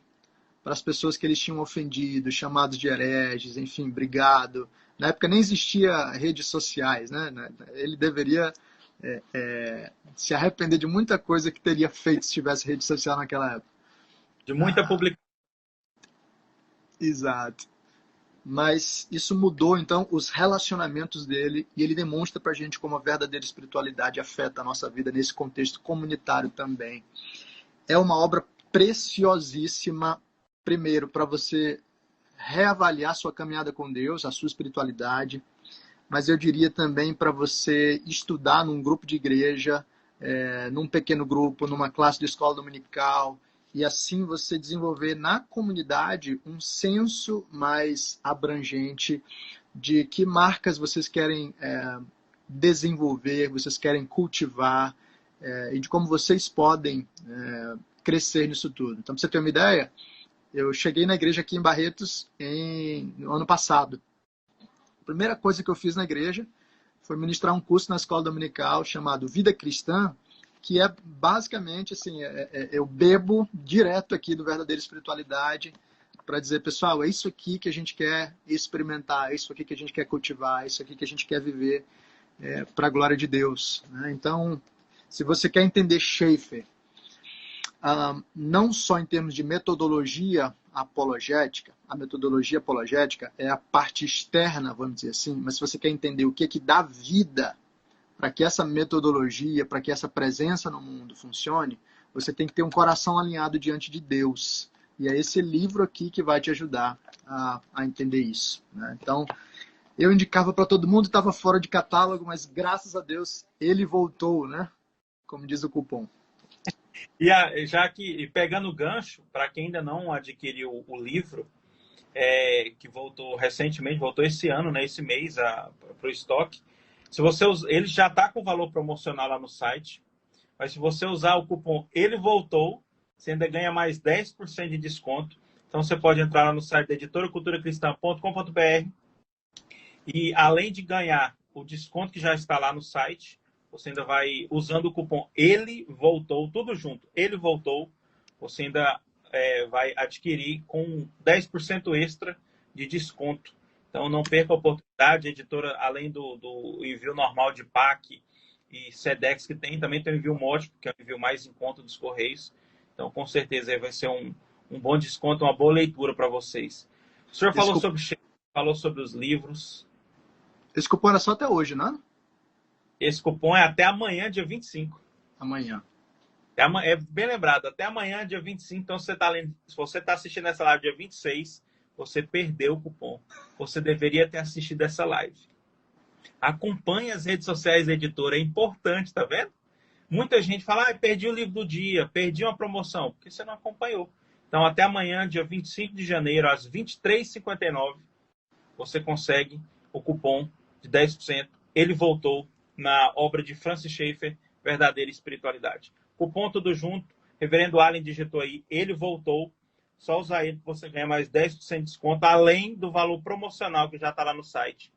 para as pessoas que eles tinham ofendido, chamados de hereges, enfim, brigado. Na época nem existia redes sociais, né? Ele deveria se arrepender de muita coisa que teria feito se tivesse rede social naquela época. De muita publicação. Exato. Mas isso mudou, então, os relacionamentos dele, e ele demonstra para a gente como a verdadeira espiritualidade afeta a nossa vida nesse contexto comunitário também. É uma obra preciosíssima, primeiro, para você reavaliar sua caminhada com Deus, a sua espiritualidade, mas eu diria também para você estudar num grupo de igreja, num pequeno grupo, numa classe de escola dominical, e assim você desenvolver na comunidade um senso mais abrangente de que marcas vocês querem desenvolver, vocês querem cultivar, e de como vocês podem crescer nisso tudo. Então, para você ter uma ideia, Eu cheguei na igreja aqui em Barretos no ano passado. A primeira coisa que eu fiz na igreja foi ministrar um curso na escola dominical chamado Vida Cristã, que é basicamente assim, eu bebo direto aqui do Verdadeira Espiritualidade para dizer, pessoal, é isso aqui que a gente quer experimentar, é isso aqui que a gente quer cultivar, é isso aqui que a gente quer viver para a glória de Deus. Né? Então, se você quer entender Schaeffer, não só em termos de metodologia apologética, a metodologia apologética é a parte externa, vamos dizer assim, mas se você quer entender o que dá vida para que essa metodologia, para que essa presença no mundo funcione, você tem que ter um coração alinhado diante de Deus. E é esse livro aqui que vai te ajudar a entender isso. Né? Então, eu indicava para todo mundo, estava fora de catálogo, mas graças a Deus ele voltou, né? Como diz o cupom. Já que, pegando o gancho, para quem ainda não adquiriu o livro, que voltou recentemente, voltou esse ano, né, esse mês, para o estoque. Se você ele já está com valor promocional lá no site, mas se você usar o cupom Ele Voltou, você ainda ganha mais 10% de desconto. Então você pode entrar lá no site da editoraculturacristã.com.br e além de ganhar o desconto que já está lá no site, você ainda vai, usando o cupom Ele Voltou, tudo junto, Ele Voltou, você ainda vai adquirir com 10% extra de desconto. Então não perca a oportunidade, a editora, além do envio normal de PAC e SEDEX que tem, também tem o envio módico, que é o envio mais em conta dos Correios. Então com certeza vai ser um bom desconto, uma boa leitura para vocês. O senhor falou sobre os livros. Esse cupom era só até hoje, não é? Esse cupom é até amanhã, dia 25. Amanhã. É bem lembrado, até amanhã, dia 25. Então, se você está assistindo essa live dia 26, você perdeu o cupom. Você deveria ter assistido essa live. Acompanhe as redes sociais da editora, é importante, tá vendo? Muita gente fala, perdi o livro do dia, perdi uma promoção, porque você não acompanhou. Então, até amanhã, dia 25 de janeiro, às 23h59, você consegue o cupom de 10%. Ele voltou na obra de Francis Schaeffer, Verdadeira Espiritualidade. Cupom tudo junto, Reverendo Allen digitou aí, Ele Voltou. Só usar ele que você ganha mais 10% de desconto, além do valor promocional que já está lá no site,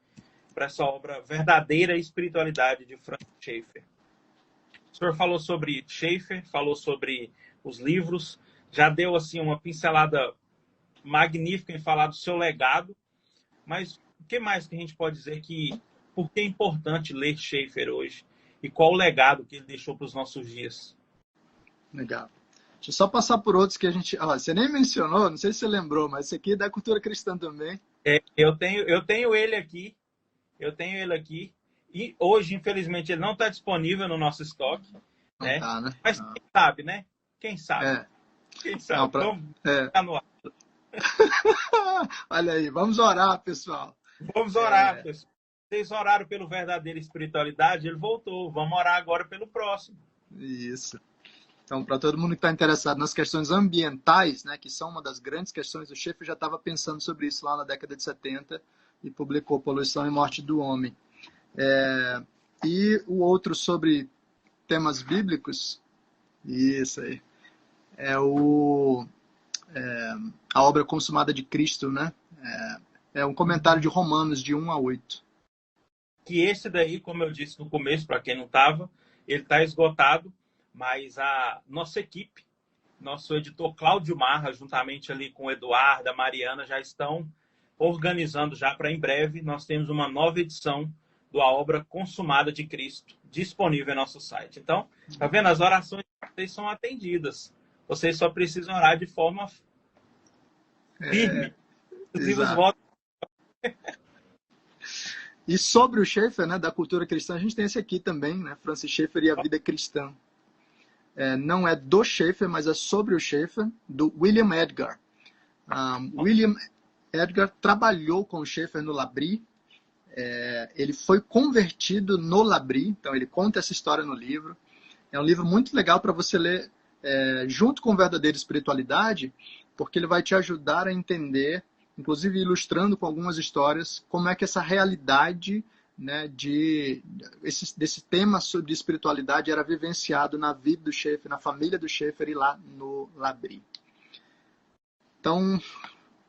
para essa obra Verdadeira Espiritualidade de Francis Schaeffer. O senhor falou sobre Schaeffer, falou sobre os livros, já deu assim uma pincelada magnífica em falar do seu legado, mas o que mais que a gente pode dizer por que é importante ler Schaeffer hoje e qual o legado que ele deixou para os nossos dias? Legal. Deixa eu só passar por outros que a gente... você nem mencionou, não sei se você lembrou, mas esse aqui é da cultura cristã também. Eu tenho ele aqui. E hoje, infelizmente, ele não está disponível no nosso estoque. Não né? Tá, né? Mas quem sabe, né? Quem sabe? Quem sabe? Não, Vamos ficar no ar. Olha aí, vamos orar, pessoal. Vamos orar, pessoal. Vocês oraram pelo Verdadeira Espiritualidade, ele voltou. Vamos orar agora pelo próximo. Isso. Então, para todo mundo que está interessado nas questões ambientais, né, que são uma das grandes questões, o Schaeffer já estava pensando sobre isso lá na década de 70 e publicou Poluição e Morte do Homem. E o outro sobre temas bíblicos, isso aí, a obra consumada de Cristo, né? É um comentário de Romanos, de 1 a 8. Que esse daí, como eu disse no começo, para quem não estava, ele está esgotado, mas a nossa equipe, nosso editor Cláudio Marra, juntamente ali com o Eduardo, a Mariana, já estão organizando já para em breve. Nós temos uma nova edição da obra consumada de Cristo disponível em nosso site. Então, tá vendo? As orações de vocês são atendidas. Vocês só precisam orar de forma firme. Os livros voltam. E sobre o Schaeffer, né, da cultura cristã, a gente tem esse aqui também, né, Francis Schaeffer e a vida cristã. Não é do Schaeffer, mas é sobre o Schaeffer, do William Edgar. William Edgar trabalhou com o Schaeffer no Labri. Ele foi convertido no Labri, então ele conta essa história no livro. É um livro muito legal para você ler junto com Verdadeira Espiritualidade, porque ele vai te ajudar a entender, inclusive ilustrando com algumas histórias, como é que essa realidade, né, desse tema sobre espiritualidade era vivenciado na vida do Schaeffer, na família do Schaeffer e lá no Labri. Então,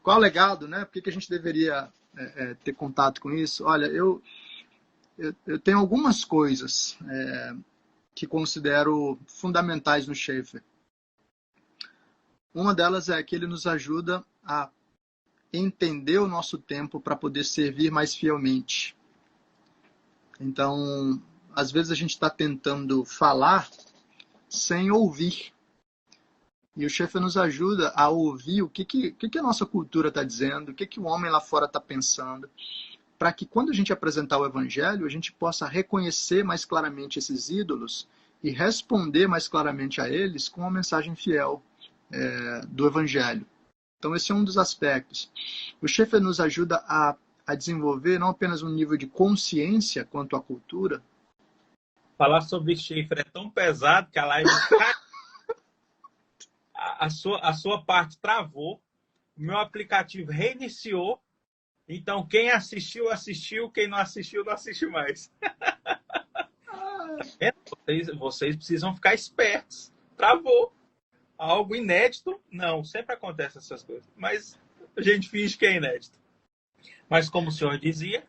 qual é o legado, né? Por que a gente deveria ter contato com isso? Olha, eu tenho algumas coisas que considero fundamentais no Schaefer. Uma delas é que ele nos ajuda a entender o nosso tempo para poder servir mais fielmente. Então, às vezes a gente está tentando falar sem ouvir. E o Schaefer nos ajuda a ouvir o que a nossa cultura está dizendo, o que o homem lá fora está pensando, para que quando a gente apresentar o Evangelho, a gente possa reconhecer mais claramente esses ídolos e responder mais claramente a eles com uma mensagem fiel do Evangelho. Então esse é um dos aspectos. O Schaefer nos ajuda a desenvolver não apenas um nível de consciência quanto à cultura. Falar sobre Schaefer é tão pesado que a live cai. A sua parte travou, o meu aplicativo reiniciou, então quem assistiu, assistiu, quem não assistiu, não assiste mais. Vocês precisam ficar espertos. Travou. Algo inédito? Não, sempre acontece essas coisas, mas a gente finge que é inédito. Mas como o senhor dizia...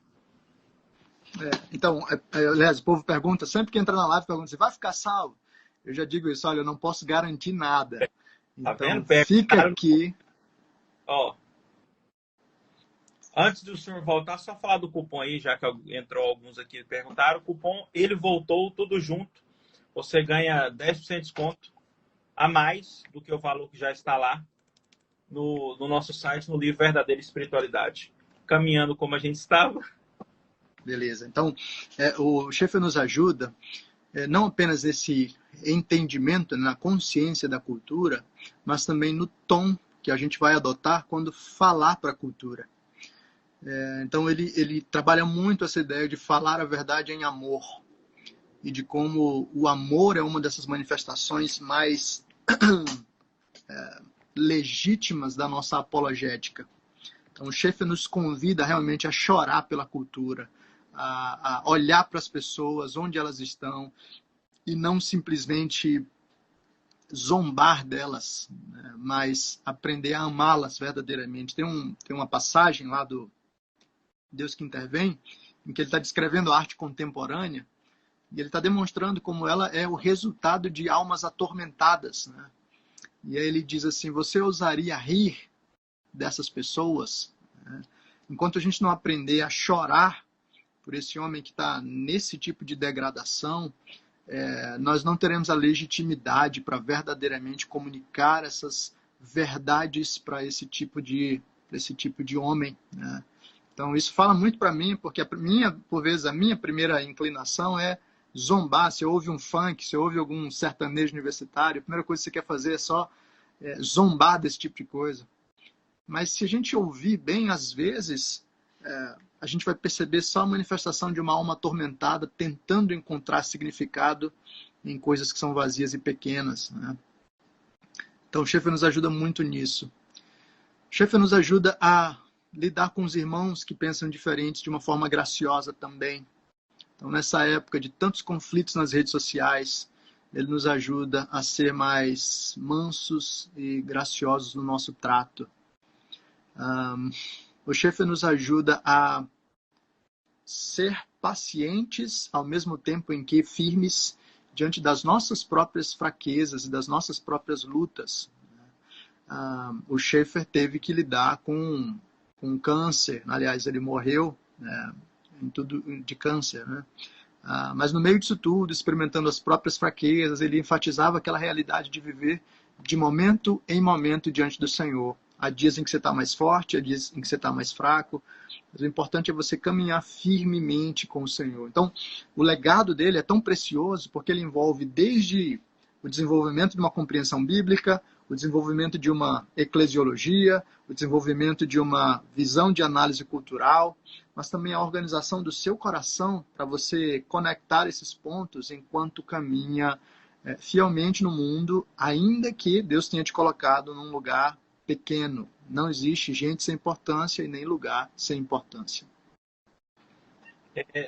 Então, aliás, o povo pergunta, sempre que entra na live, pergunta, você vai ficar salvo? Eu já digo isso, olha, eu não posso garantir nada. Tá então, vendo? fica aqui. Ó, antes do senhor voltar, só falar do cupom aí, já que entrou alguns aqui e perguntaram. O cupom, ele voltou tudo junto. Você ganha 10% de desconto a mais do que o valor que já está lá no nosso site, no livro Verdadeira Espiritualidade. Caminhando como a gente estava. Beleza. Então, o Schaefer nos ajuda não apenas nesse entendimento, na consciência da cultura, mas também no tom que a gente vai adotar quando falar para a cultura. Então, ele trabalha muito essa ideia de falar a verdade em amor e de como o amor é uma dessas manifestações mais legítimas da nossa apologética. Então, o Schaefer nos convida realmente a chorar pela cultura, a olhar para as pessoas, onde elas estão, e não simplesmente zombar delas, né, mas aprender a amá-las verdadeiramente. Tem uma passagem lá do Deus que Intervém, em que ele está descrevendo a arte contemporânea, e ele está demonstrando como ela é o resultado de almas atormentadas, né? E aí ele diz assim, você ousaria rir dessas pessoas? Né? Enquanto a gente não aprender a chorar por esse homem que está nesse tipo de degradação, nós não teremos a legitimidade para verdadeiramente comunicar essas verdades para esse tipo de homem, né? Então isso fala muito para mim, porque por vezes a minha primeira inclinação é zombar. Se ouve um funk, se ouve algum sertanejo universitário, a primeira coisa que você quer fazer é só zombar desse tipo de coisa. Mas se a gente ouvir bem, às vezes, a gente vai perceber só a manifestação de uma alma atormentada tentando encontrar significado em coisas que são vazias e pequenas, né? Então o Schaefer nos ajuda muito nisso. O Schaefer nos ajuda a lidar com os irmãos que pensam diferentes de uma forma graciosa também. Então, nessa época de tantos conflitos nas redes sociais, ele nos ajuda a ser mais mansos e graciosos no nosso trato. O Schaefer nos ajuda a ser pacientes, ao mesmo tempo em que firmes diante das nossas próprias fraquezas e das nossas próprias lutas. O Schaefer teve que lidar com câncer. Aliás, ele morreu de câncer, né? Mas no meio disso tudo, experimentando as próprias fraquezas, ele enfatizava aquela realidade de viver de momento em momento diante do Senhor. Há dias em que você está mais forte, há dias em que você está mais fraco. Mas o importante é você caminhar firmemente com o Senhor. Então, o legado dele é tão precioso porque ele envolve desde o desenvolvimento de uma compreensão bíblica, o desenvolvimento de uma eclesiologia, o desenvolvimento de uma visão de análise cultural, mas também a organização do seu coração para você conectar esses pontos enquanto caminha fielmente no mundo, ainda que Deus tenha te colocado num lugar pequeno. Não existe gente sem importância e nem lugar sem importância.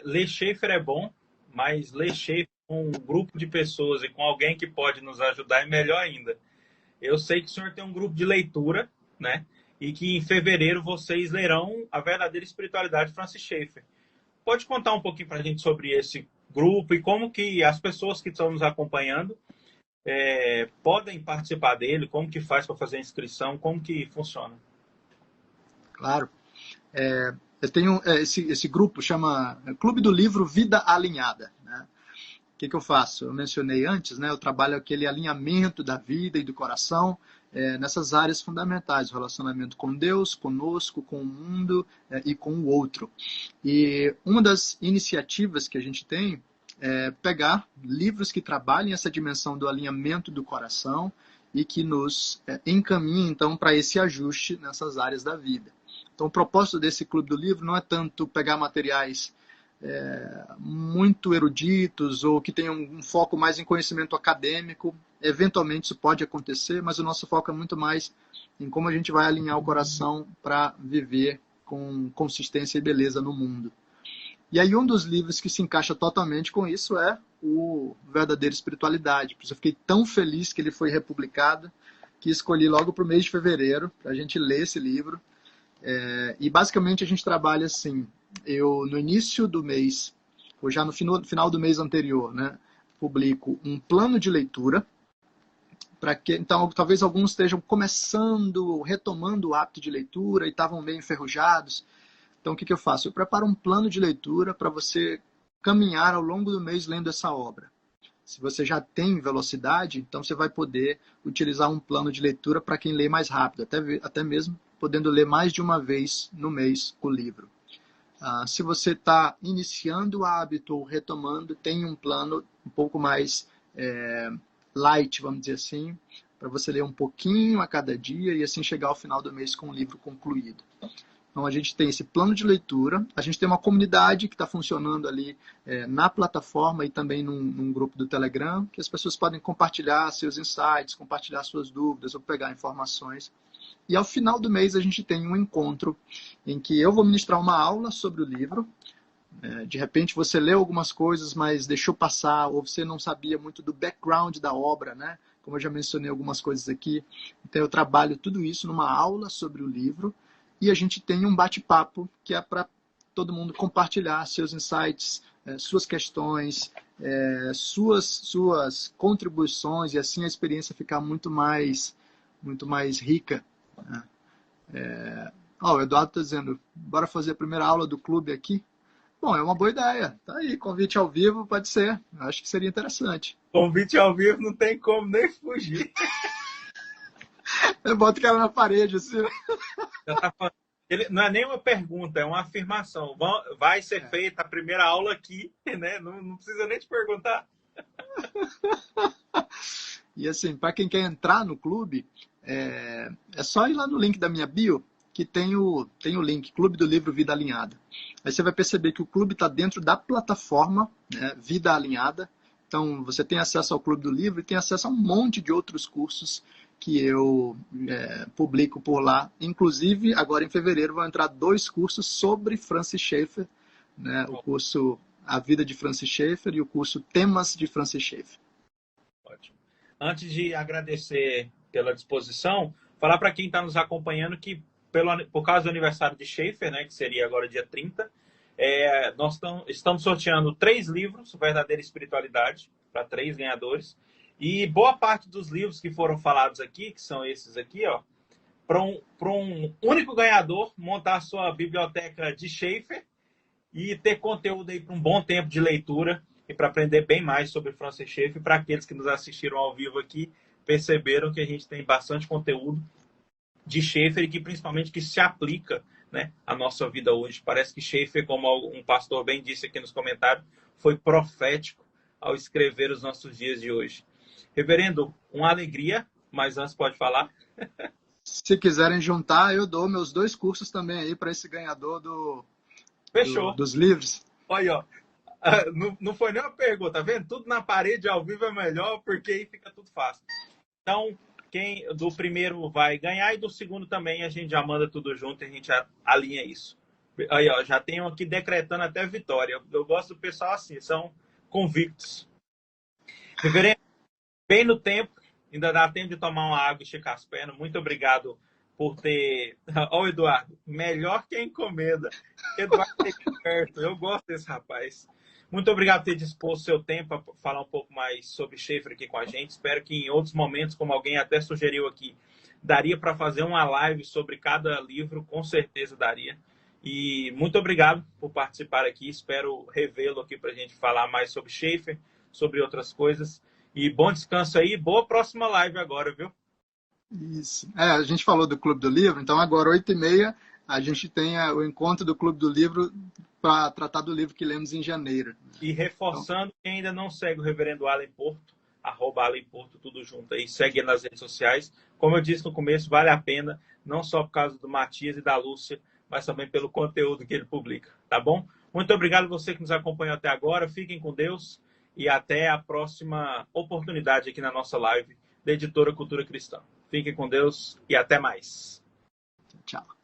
Ler Schaefer é bom, mas ler Schaefer com um grupo de pessoas e com alguém que pode nos ajudar é melhor ainda. Eu sei que o senhor tem um grupo de leitura né? E que em fevereiro vocês lerão A Verdadeira Espiritualidade de Francis Schaeffer. Pode contar um pouquinho para a gente sobre esse grupo e como que as pessoas que estão nos acompanhando podem participar dele, como que faz para fazer a inscrição, como que funciona? Claro. Eu tenho esse grupo, chama Clube do Livro Vida Alinhada, né? O que eu faço? Eu mencionei antes, né? Eu trabalho aquele alinhamento da vida e do coração nessas áreas fundamentais, o relacionamento com Deus, conosco, com o mundo e com o outro. E uma das iniciativas que a gente tem é pegar livros que trabalhem essa dimensão do alinhamento do coração e que nos encaminhem, então, para esse ajuste nessas áreas da vida. Então, o propósito desse Clube do Livro não é tanto pegar materiais muito eruditos ou que tenham um foco mais em conhecimento acadêmico. Eventualmente isso pode acontecer, mas o nosso foco é muito mais em como a gente vai alinhar o coração para viver com consistência e beleza no mundo. E aí um dos livros que se encaixa totalmente com isso é o Verdadeira Espiritualidade. Por isso eu fiquei tão feliz que ele foi republicado, que escolhi logo para o mês de fevereiro, para a gente ler esse livro. E basicamente a gente trabalha assim, eu no início do mês, ou já no final do mês anterior, né, publico um plano de leitura, para que então talvez alguns estejam começando, retomando o hábito de leitura e estavam meio enferrujados. Então o que eu faço? Eu preparo um plano de leitura para você caminhar ao longo do mês lendo essa obra. Se você já tem velocidade, então você vai poder utilizar um plano de leitura para quem lê mais rápido, até mesmo podendo ler mais de uma vez no mês o livro. Se você está iniciando o hábito ou retomando, tem um plano um pouco mais light, vamos dizer assim, para você ler um pouquinho a cada dia e assim chegar ao final do mês com o livro concluído. Então, a gente tem esse plano de leitura, a gente tem uma comunidade que está funcionando ali na plataforma e também num grupo do Telegram, que as pessoas podem compartilhar seus insights, compartilhar suas dúvidas ou pegar informações. E ao final do mês a gente tem um encontro em que eu vou ministrar uma aula sobre o livro. De repente você leu algumas coisas, mas deixou passar, ou você não sabia muito do background da obra, né? Como eu já mencionei algumas coisas aqui. Então eu trabalho tudo isso numa aula sobre o livro. E a gente tem um bate-papo que é para todo mundo compartilhar seus insights, suas questões, suas contribuições, e assim a experiência ficar muito mais rica. O Eduardo está dizendo, bora fazer a primeira aula do clube aqui? Bom, é uma boa ideia. Tá aí, convite ao vivo pode ser. Acho que seria interessante. Convite ao vivo não tem como nem fugir. Eu boto o cara na parede, assim. Não é nem uma pergunta, é uma afirmação. Vai ser feita a primeira aula aqui, né? Não precisa nem te perguntar. E assim, para quem quer entrar no clube, é só ir lá no link da minha bio, que tem o link, Clube do Livro Vida Alinhada. Aí você vai perceber que o clube está dentro da plataforma, né, Vida Alinhada. Então, você tem acesso ao Clube do Livro e tem acesso a um monte de outros cursos que eu publico por lá. Inclusive, agora em fevereiro vão entrar 2 cursos sobre Francis Schaeffer, né? O curso A Vida de Francis Schaeffer e o curso Temas de Francis Schaeffer. Ótimo. Antes de agradecer pela disposição, falar para quem está nos acompanhando que, por causa do aniversário de Schaeffer, né, que seria agora dia 30, nós estamos sorteando 3 livros, Verdadeira Espiritualidade, para 3 ganhadores. E boa parte dos livros que foram falados aqui, que são esses aqui, ó, para um único ganhador montar a sua biblioteca de Schaeffer e ter conteúdo aí para um bom tempo de leitura e para aprender bem mais sobre Francis Schaeffer. Para aqueles que nos assistiram ao vivo aqui, perceberam que a gente tem bastante conteúdo de Schaeffer e que principalmente que se aplica, né, à nossa vida hoje. Parece que Schaeffer, como um pastor bem disse aqui nos comentários, foi profético ao escrever os nossos dias de hoje. Reverendo, uma alegria, mas antes pode falar. Se quiserem juntar, eu dou meus 2 cursos também aí para esse ganhador dos livros. Olha, ó, não foi nem uma pergunta, tá vendo? Tudo na parede ao vivo é melhor, porque aí fica tudo fácil. Então, quem do primeiro vai ganhar e do segundo também a gente já manda tudo junto e a gente alinha isso. Aí, ó, já tenho aqui decretando até vitória. Eu gosto do pessoal assim, são convictos. Reverendo, bem no tempo, ainda dá tempo de tomar uma água e esticar as pernas. Muito obrigado por ter... Ó, o Eduardo, melhor que a encomenda. Eduardo Egberto, eu gosto desse rapaz. Muito obrigado por ter disposto seu tempo para falar um pouco mais sobre Schaefer aqui com a gente. Espero que em outros momentos, como alguém até sugeriu aqui, daria para fazer uma live sobre cada livro, com certeza daria. E muito obrigado por participar aqui. Espero revê-lo aqui para a gente falar mais sobre Schaefer, sobre outras coisas. E bom descanso aí. Boa próxima live agora, viu? Isso. A gente falou do Clube do Livro, então agora 8h30 a gente tem o encontro do Clube do Livro para tratar do livro que lemos em janeiro. E reforçando, quem ainda não segue o Reverendo Allen Porto, @Allen Porto, tudo junto aí, segue nas redes sociais. Como eu disse no começo, vale a pena, não só por causa do Matias e da Lúcia, mas também pelo conteúdo que ele publica, tá bom? Muito obrigado a você que nos acompanhou até agora, fiquem com Deus e até a próxima oportunidade aqui na nossa live da Editora Cultura Cristã. Fiquem com Deus e até mais. Tchau.